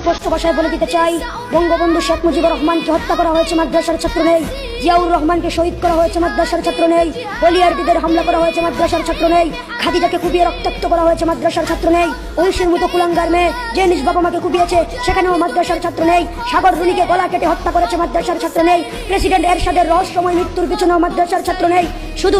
স্পষ্ট ভাষায় বলে দিতে চাই, বঙ্গবন্ধু শেখ মুজিবুর রহমানকে হত্যা করা হয়েছে, মাদ্রাসার ছাত্র নেই। জিয়াউর রহমানকে শহীদ করা হয়েছে, মাদ্রাসার ছাত্র নেই। বলিয়ারটিদের হামলা করা হয়েছে, মাদ্রাসার ছাত্র নেই। খাদিজাকে কুপিয়ে রক্তাক্ত করা হয়েছে, মাদ্রাসার ছাত্র নেই। ঐশীর মতো কুলাঙ্গার মেয়ে যে নিজ বাবা মাকে কুপিয়েছে, সেখানেও মাদ্রাসার ছাত্র নেই। সাগর রুনিকে গলা কেটে হত্যা করেছে, মাদ্রাসার ছাত্র নেই। প্রেসিডেন্ট এরশাদের রহস্যময় মৃত্যুর পিছনেও মাদ্রাসার ছাত্র নেই। শুধু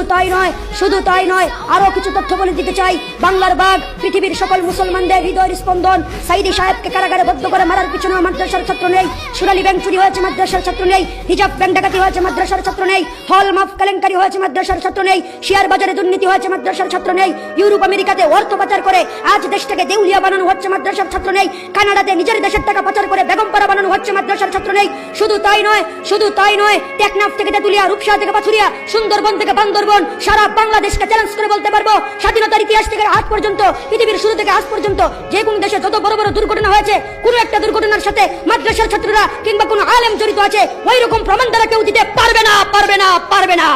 তাই নয়, আরো কিছু তথ্য বলে দিতে চাই। বাংলার বাঘ, পৃথিবীর সকল মুসলমানদের হৃদয়ের স্পন্দন, সাইদি সাহেবকে কারাগারে বদ্ধ করে মারার পিছনেও মাদ্রাসার ছাত্র নেই। সোনালী ব্যাংক চুরি হয়েছে, মাদ্রাসার ছাত্র নেই। হিজাব ব্যাংক ডাকাতি হয়েছে, মাদ্রাসার ছাত্র নেই। হল মাফ কেলেঙ্কারি হয়েছে, মাদ্রাসার ছাত্র নেই। শেয়ার বাজারে দুর্নীতি হয়েছে, মাদ্রাসার ছাত্র নেই। ইউরোপ আমেরিকাতে অর্থ পাচার করে আজ দেশটাকে দেউলিয়া বানানো হচ্ছে, মাদ্রাসার ছাত্র নেই। কানাডাতে নিজের দেশের টাকা পাচার করে বেগমপাড়া বানানো হচ্ছে, মাদ্রাসার ছাত্র নেই। শুধু তাই নয়, টেকনাফ থেকে তেতুলিয়া, রূপসা থেকে পাথুরিয়া, সুন্দরবন থেকে বান্দরবন, সারা বাংলাদেশকে চ্যালেঞ্জ করে বলতে পারবো, স্বাধীনতার ইতিহাস থেকে আজ পর্যন্ত, পৃথিবীর শুরু থেকে আজ পর্যন্ত যে কোন দেশে যত বড় বড় দুর্ঘটনা হয়েছে, কোন একটা দুর্ঘটনার সাথে মাদ্রাসার ছাত্ররা কিংবা কোন আলেম জড়িত আছে, ওই রকম প্রমাণ দ্বারা কেউ দিতে পারবে না।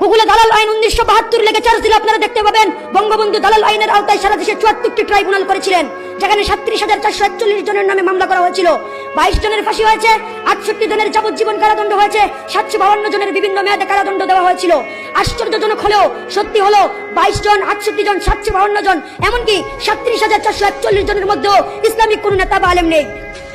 গুগলে দালাল আইন 1972 লেগে চার্জ দিলে আপনারা দেখতে পাবেন, বঙ্গবন্ধু দালাল আইনের আওতায় সারা দেশে 74টি ট্রাইব্যুনাল করেছিলেন, যেখানে 37,441 জনের নামে মামলা করা হয়েছিল। 22 জনের ফাঁসি হয়েছে, 68 জনের যাবজ্জীবন কারাদণ্ড হয়েছে, 752 জনের বিভিন্ন মেয়াদে কারাদণ্ড দেওয়া হয়েছিল। আশ্চর্যজনক হলেও সত্যি হলো, 22 জন, 68 জন, 752 জন, এমনকি 37,441 জনের মধ্যেও ইসলামিক কোন নেতা বা আলেম নেই।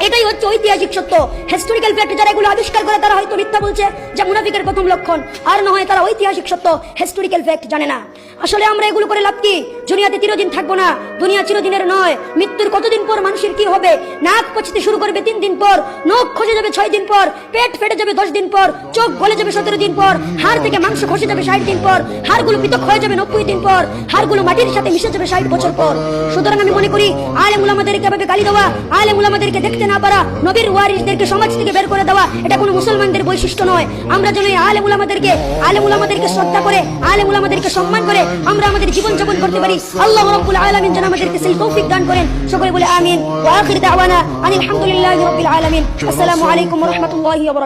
এটাই হচ্ছে ঐতিহাসিক সত্য, হিস্টোরিক্যাল ফ্যাক্ট। যারা এগুলো আবিষ্কার করে তারা হয়তো মিথ্যা বলছে, যা মুনাফিকের প্রথম লক্ষণ, আর না হয় তারা ঐতিহাসিক সত্য, হিস্টোরিক্যাল ফ্যাক্ট জানে না। আসলে আমরা এগুলো করে লাভ কি? দুনিয়াতে চিরদিন থাকবো না, দুনিয়া চিরদিনের নয়। মৃত্যুর কতদিন পর মানুষের কি হবে? নাক পচতে শুরু করবে 3 দিন পর, নখ খসে যাবে 6 দিন পর, পেট ফেটে যাবে 10 দিন পর, চোখ গলে যাবে 17 দিন পর, হাড় থেকে মাংস খসে যাবে 60 দিন পর, হাড়গুলো পৃথক হয়ে যাবে 90 দিন পর, হাড়গুলো মাটির সাথে মিশে যাবে 60 বছর পর। সুতরাং আমি মনে করি, আলেম উলামাদেরকে এভাবে গালি দেওয়া, আলেম উলামাদেরকে দেখতে না পারা, নবীর ওয়ারিসদেরকে সমাজ থেকে বের করে দেওয়া, এটা কোনো মুসলমানদের বৈশিষ্ট্য নয়। আমরা যেন আলেম উলামাদেরকে শ্রদ্ধা করে, আলেম উলামাদেরকে সম্মান করে আমরা আমাদের জীবন যাপন করতে পারি। আল্লাহ রাব্বুল আলামিন যেন আমাদেরকে সেই তৌফিক দান করেন। সকলে বলে আমিন। ওয়া আখির দাওয়ানা আনিল হামদুলিল্লাহি রাব্বিল আলামিন। আসসালামু আলাইকুম ওয়া রাহমাতুল্লাহি ওয়া বারাকাতুহু।